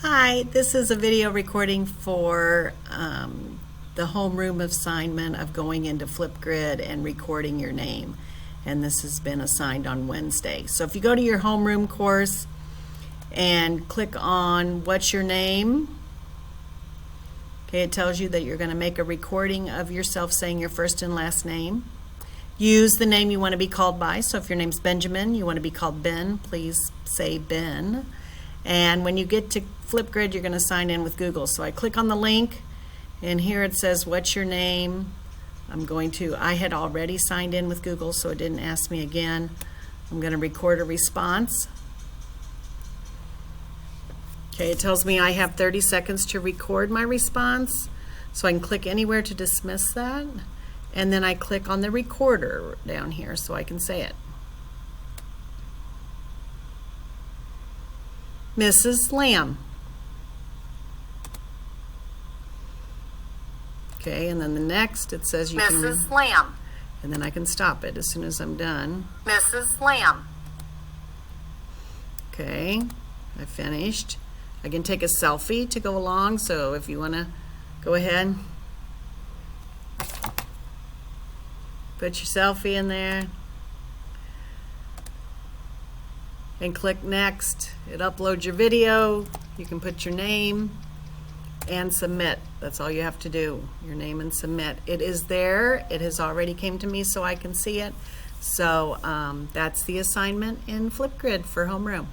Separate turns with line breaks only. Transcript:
Hi, this is a video recording for the homeroom assignment of going into Flipgrid and recording your name. And this has been assigned on Wednesday. So if you go to your homeroom course and click on what's your name, okay, it tells you that you're going to make a recording of yourself saying your first and last name. Use the name you want to be called by. So if your name's Benjamin, you want to be called Ben, please say Ben. And when you get to Flipgrid, you're going to sign in with Google. So I click on the link, and here it says, what's your name? I had already signed in with Google, so it didn't ask me again. I'm going to record a response. Okay, it tells me I have 30 seconds to record my response. So I can click anywhere to dismiss that. And then I click on the recorder down here so I can say it. Mrs. Lamb. Okay, and then the next it says you can...
Mrs. Lamb.
And then I can stop it as soon as I'm done.
Mrs. Lamb.
Okay, I finished. I can take a selfie to go along, so if you want to go ahead, put your selfie in there and click next. It uploads your video. You can put your name and submit. That's all you have to do, your name and submit. It is there. It has already came to me so I can see it. So that's the assignment in Flipgrid for homeroom.